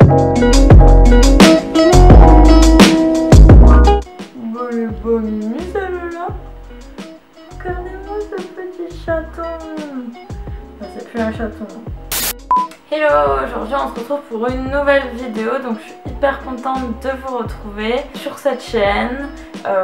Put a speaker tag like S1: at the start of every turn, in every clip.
S1: Bon, le beau Mimi, celle-là. Regardez-moi ce petit chaton. Enfin, c'est plus un chaton. Hello, aujourd'hui on se retrouve pour une nouvelle vidéo, donc je suis hyper contente de vous retrouver sur cette chaîne.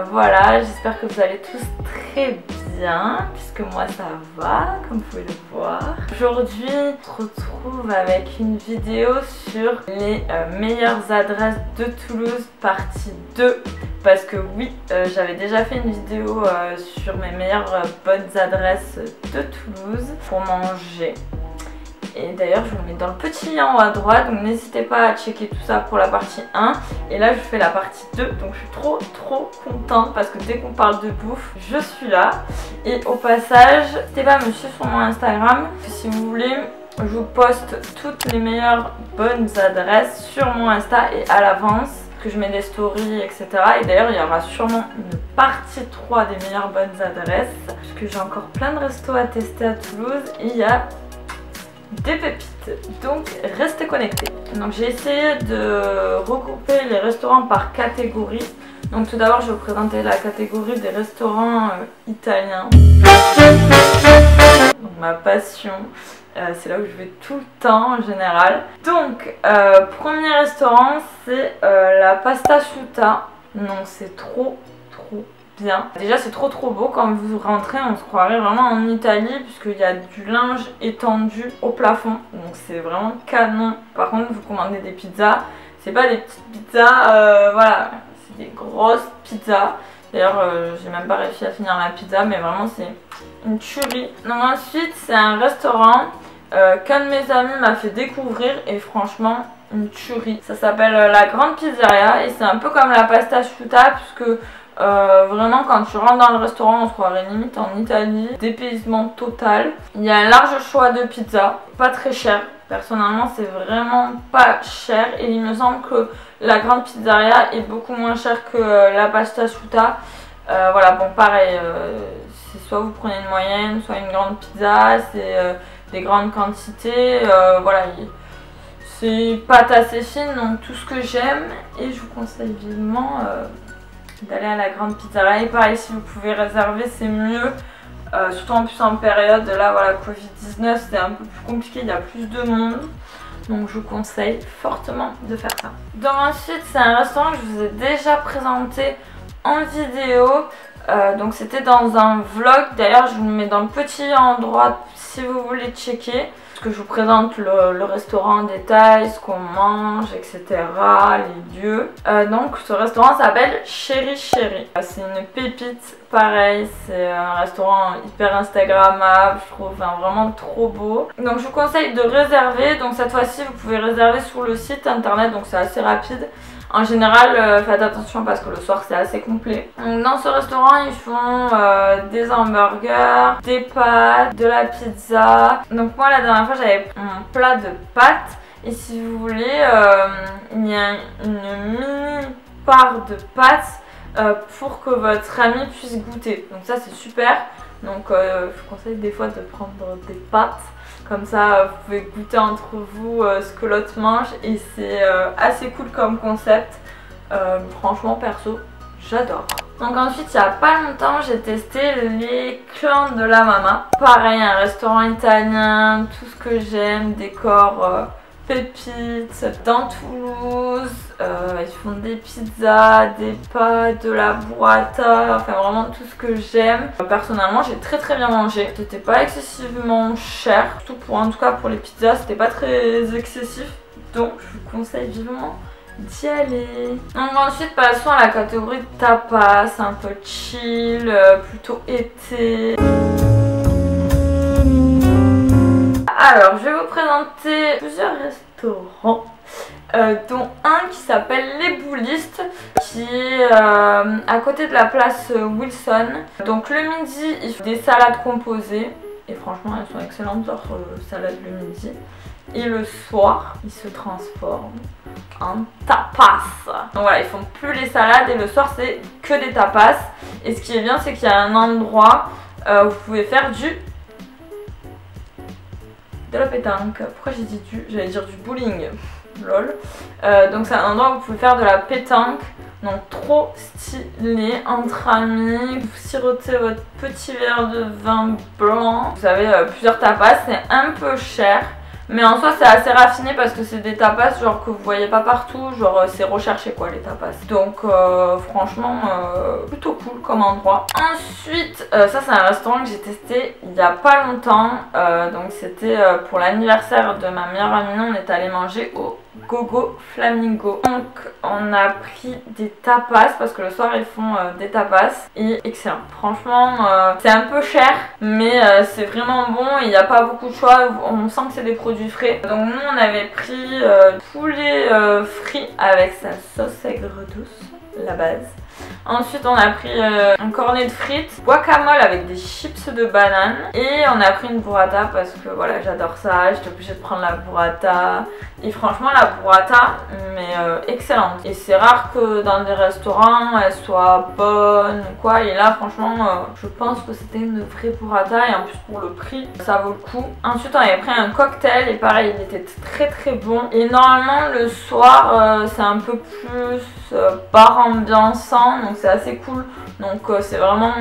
S1: Voilà, j'espère que vous allez tous très bien, puisque moi ça va, comme vous pouvez le voir. Aujourd'hui, on se retrouve avec une vidéo sur les meilleures adresses de Toulouse, partie 2. Parce que oui, j'avais déjà fait une vidéo sur mes meilleures bonnes adresses de Toulouse pour manger. Et d'ailleurs je vous le mets dans le petit lien en haut à droite, donc n'hésitez pas à checker tout ça pour la partie 1. Et là je fais la partie 2, donc je suis trop contente parce que dès qu'on parle de bouffe, je suis là. Et au passage, n'hésitez pas à me suivre sur mon Instagram, si vous voulez. Je vous poste toutes les meilleures bonnes adresses sur mon Insta et à l'avance, que je mets des stories, etc. Et d'ailleurs il y aura sûrement une partie 3 des meilleures bonnes adresses, parce que j'ai encore plein de restos à tester à Toulouse et il y a des pépites, donc restez connectés. Donc j'ai essayé de regrouper les restaurants par catégorie. Donc tout d'abord je vais vous présenter la catégorie des restaurants italiens. Donc ma passion, c'est là où je vais tout le temps en général. Donc premier restaurant, c'est la Pasta Asciutta. Non, c'est trop bien. Déjà c'est trop beau, quand vous rentrez on se croirait vraiment en Italie puisqu'il y a du linge étendu au plafond, donc c'est vraiment canon. Par contre vous commandez des pizzas, c'est pas des petites pizzas, voilà, c'est des grosses pizzas. D'ailleurs j'ai même pas réussi à finir ma pizza, mais vraiment c'est une tuerie. Donc ensuite c'est un restaurant qu'un de mes amis m'a fait découvrir et franchement une tuerie. Ça s'appelle la Grande Pizzeria et c'est un peu comme la Pasta Asciutta puisque vraiment quand tu rentres dans le restaurant on se croirait limite en Italie, dépaysement total. Il y a un large choix de pizzas, pas très cher, personnellement c'est vraiment pas cher et il me semble que la Grande Pizzeria est beaucoup moins chère que la Pasta Asciutta. Voilà, bon pareil, c'est soit vous prenez une moyenne, soit une grande pizza, c'est des grandes quantités, voilà, c'est pâte assez fine, donc tout ce que j'aime et je vous conseille vivement d'aller à la Grande Pizzeria. Et pareil, si vous pouvez réserver c'est mieux, surtout en plus en période là, voilà, Covid-19 c'est un peu plus compliqué, il y a plus de monde, donc je vous conseille fortement de faire ça. Donc ensuite c'est un restaurant que je vous ai déjà présenté en vidéo, donc c'était dans un vlog, d'ailleurs je vous le mets dans le petit endroit si vous voulez checker. Que je vous présente le restaurant en détail, ce qu'on mange, etc. les lieux. Donc ce restaurant s'appelle Chéri Chéri. C'est une pépite, pareil, c'est un restaurant hyper instagrammable, je trouve, enfin, vraiment trop beau. Donc je vous conseille de réserver, donc cette fois-ci vous pouvez réserver sur le site internet, donc c'est assez rapide. En général, faites attention parce que le soir c'est assez complet. Donc, dans ce restaurant, ils font des hamburgers, des pâtes, de la pizza. Donc moi la dernière fois j'avais un plat de pâtes. Et si vous voulez, il y a une mini part de pâtes pour que votre ami puisse goûter. Donc ça c'est super. Donc je vous conseille des fois de prendre des pâtes. Comme ça, vous pouvez goûter entre vous ce que l'autre mange et c'est assez cool comme concept. Franchement, perso, j'adore. Donc ensuite, il n'y a pas longtemps, j'ai testé les clans de la Mama. Pareil, un restaurant italien, tout ce que j'aime, décor pépites. Dans Toulouse, ils font des pizzas, des pâtes, de la burrata, enfin vraiment tout ce que j'aime. Personnellement j'ai très bien mangé, c'était pas excessivement cher, surtout pour, en tout cas pour les pizzas c'était pas très excessif, donc je vous conseille vivement d'y aller. Donc ensuite passons à la catégorie de tapas, un peu chill, plutôt été. Alors, je vais vous présenter plusieurs restaurants, dont un qui s'appelle Les Boulistes, qui est à côté de la place Wilson. Donc le midi, ils font des salades composées, et franchement elles sont excellentes leurs salades le midi. Et le soir, ils se transforment en tapas. Donc voilà, ils font plus les salades et le soir c'est que des tapas. Et ce qui est bien, c'est qu'il y a un endroit où vous pouvez faire de la pétanque. Pourquoi j'ai dit j'allais dire du bowling. lol. Donc c'est un endroit où vous pouvez faire de la pétanque. Donc trop stylé, entre amis, vous sirotez votre petit verre de vin blanc. Vous avez plusieurs tapas, c'est un peu cher. Mais en soi c'est assez raffiné parce que c'est des tapas genre que vous voyez pas partout, genre c'est recherché quoi les tapas. Donc franchement plutôt cool comme endroit. Ensuite ça c'est un restaurant que j'ai testé il y a pas longtemps, donc c'était pour l'anniversaire de ma meilleure amie, on est allé manger au Gogo Flamingo. Donc on a pris des tapas parce que le soir ils font des tapas et excellent. Franchement c'est un peu cher mais c'est vraiment bon et il n'y a pas beaucoup de choix, on sent que c'est des produits frais. Donc nous on avait pris poulet frit avec sa sauce aigre douce, la base. Ensuite on a pris un cornet de frites, guacamole avec des chips de banane et on a pris une burrata parce que voilà j'adore ça, j'étais obligée de prendre la burrata et franchement la burrata mais excellente. Et c'est rare que dans des restaurants elle soit bonne ou quoi et là franchement je pense que c'était une vraie burrata et en plus pour le prix ça vaut le coup. Ensuite on avait pris un cocktail et pareil il était très bon et normalement le soir c'est un peu plus bar ambiançant donc c'est assez cool. Donc c'est vraiment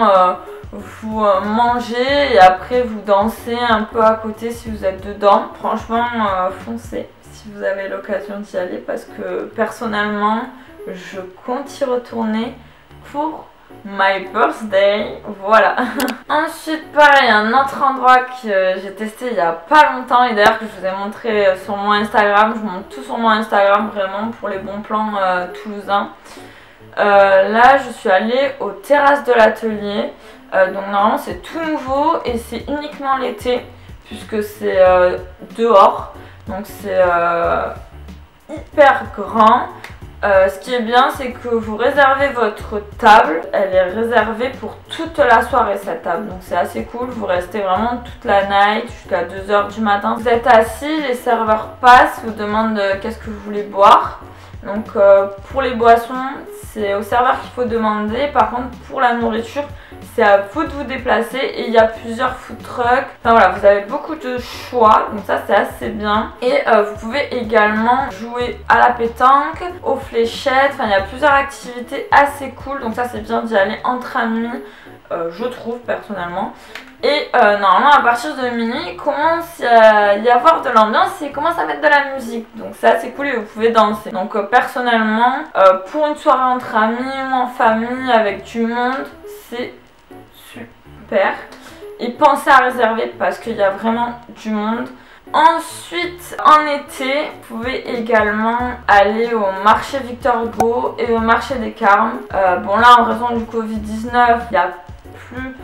S1: vous mangez et après vous dansez un peu à côté si vous êtes dedans. Franchement foncez si vous avez l'occasion d'y aller parce que personnellement je compte y retourner pour my birthday, voilà. Ensuite pareil un autre endroit que j'ai testé il y a pas longtemps et d'ailleurs que je vous ai montré sur mon Instagram, je vous montre tout sur mon Instagram vraiment pour les bons plans toulousains. Là je suis allée aux terrasses de l'atelier, donc normalement c'est tout nouveau et c'est uniquement l'été puisque c'est dehors, donc c'est hyper grand. Ce qui est bien c'est que vous réservez votre table, elle est réservée pour toute la soirée cette table, donc c'est assez cool, vous restez vraiment toute la night jusqu'à 2 h du matin. Vous êtes assis, les serveurs passent, vous demandent qu'est-ce que vous voulez boire. Donc pour les boissons c'est au serveur qu'il faut demander, par contre pour la nourriture c'est à vous de vous déplacer et il y a plusieurs food trucks. Enfin voilà, vous avez beaucoup de choix, donc ça c'est assez bien. Et vous pouvez également jouer à la pétanque, aux fléchettes, enfin il y a plusieurs activités assez cool, donc ça c'est bien d'y aller entre amis, je trouve personnellement. Et normalement à partir de minuit il commence à y avoir de l'ambiance et il commence à mettre de la musique. Donc c'est assez cool et vous pouvez danser. Donc personnellement pour une soirée entre amis ou en famille avec du monde c'est super. Et pensez à réserver parce qu'il y a vraiment du monde. Ensuite en été vous pouvez également aller au marché Victor Hugo et au marché des Carmes. Bon là en raison du Covid-19 il n'y a plus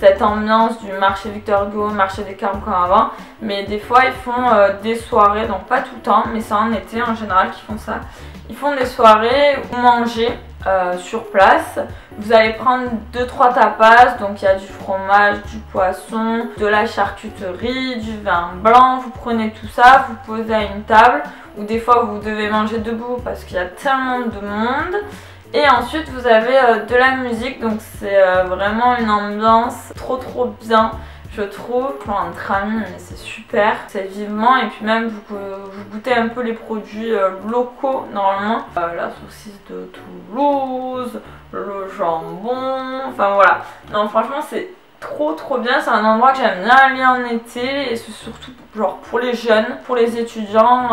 S1: cette ambiance du marché Victor Hugo, marché des Carmes comme avant, mais des fois ils font des soirées, donc pas tout le temps mais c'est en été en général qu'ils font ça. Ils font des soirées où manger sur place. Vous allez prendre 2-3 tapas, donc il y a du fromage, du poisson, de la charcuterie, du vin blanc. Vous prenez tout ça, vous posez à une table ou des fois vous devez manger debout parce qu'il y a tellement de monde. Et ensuite vous avez de la musique, donc c'est vraiment une ambiance trop bien je trouve, entre amis, mais c'est super, c'est vivement. Et puis même vous goûtez un peu les produits locaux normalement, la saucisse de Toulouse, le jambon, enfin voilà. Non franchement c'est trop bien, c'est un endroit que j'aime bien aller en été et c'est surtout genre pour les jeunes, pour les étudiants.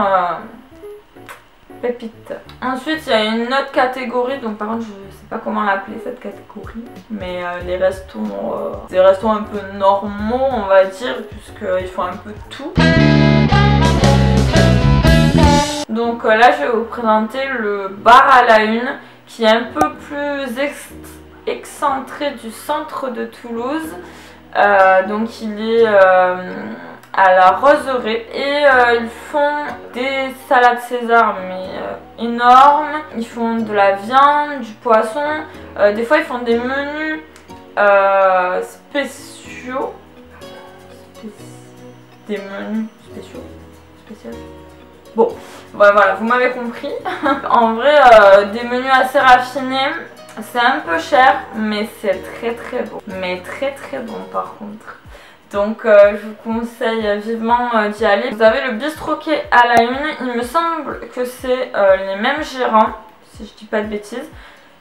S1: Pépite. Ensuite il y a une autre catégorie, donc par contre je sais pas comment l'appeler cette catégorie, mais les restos, des restos un peu normaux on va dire, puisqu'ils font un peu de tout. Donc là je vais vous présenter le bar à la une qui est un peu plus excentré du centre de Toulouse. Donc il est à la roseraie et ils font des salades César mais énormes, ils font de la viande, du poisson, des fois ils font des menus spéciaux, des menus spéciaux. Bon, voilà, vous m'avez compris. En vrai, des menus assez raffinés, c'est un peu cher, mais c'est très bon. Mais très bon par contre. Donc je vous conseille vivement d'y aller. Vous avez le bistroquet à la une, il me semble que c'est les mêmes gérants, si je dis pas de bêtises.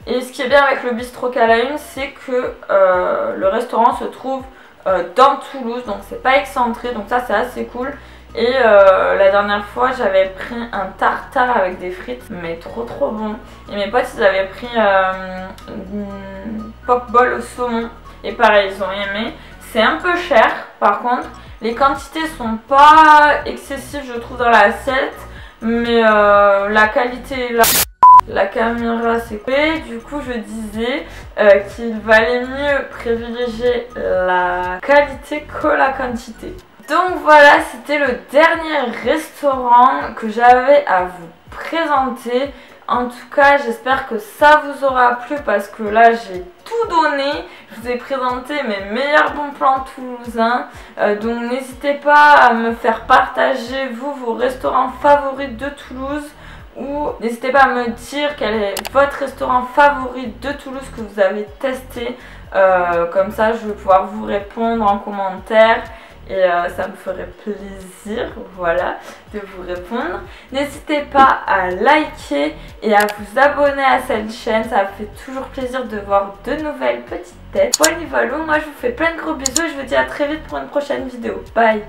S1: Et ce qui est bien avec le bistroquet à la une, c'est que le restaurant se trouve dans Toulouse, donc c'est pas excentré, donc ça c'est assez cool. Et la dernière fois j'avais pris un tartare avec des frites, mais trop bon. Et mes potes ils avaient pris une poke-bowl au saumon, et pareil ils ont aimé. C'est un peu cher par contre, les quantités sont pas excessives je trouve dans l'assiette, mais la qualité est là. La caméra s'est coupée, du coup je disais qu'il valait mieux privilégier la qualité que la quantité. Donc voilà, c'était le dernier restaurant que j'avais à vous présenter. En tout cas, j'espère que ça vous aura plu parce que là, j'ai tout donné. Je vous ai présenté mes meilleurs bons plans toulousains. Donc n'hésitez pas à me faire partager, vous, vos restaurants favoris de Toulouse. Ou n'hésitez pas à me dire quel est votre restaurant favori de Toulouse que vous avez testé. Comme ça, je vais pouvoir vous répondre en commentaire. Et ça me ferait plaisir, voilà, de vous répondre. N'hésitez pas à liker et à vous abonner à cette chaîne. Ça me fait toujours plaisir de voir de nouvelles petites têtes. Voilà, moi je vous fais plein de gros bisous et je vous dis à très vite pour une prochaine vidéo. Bye.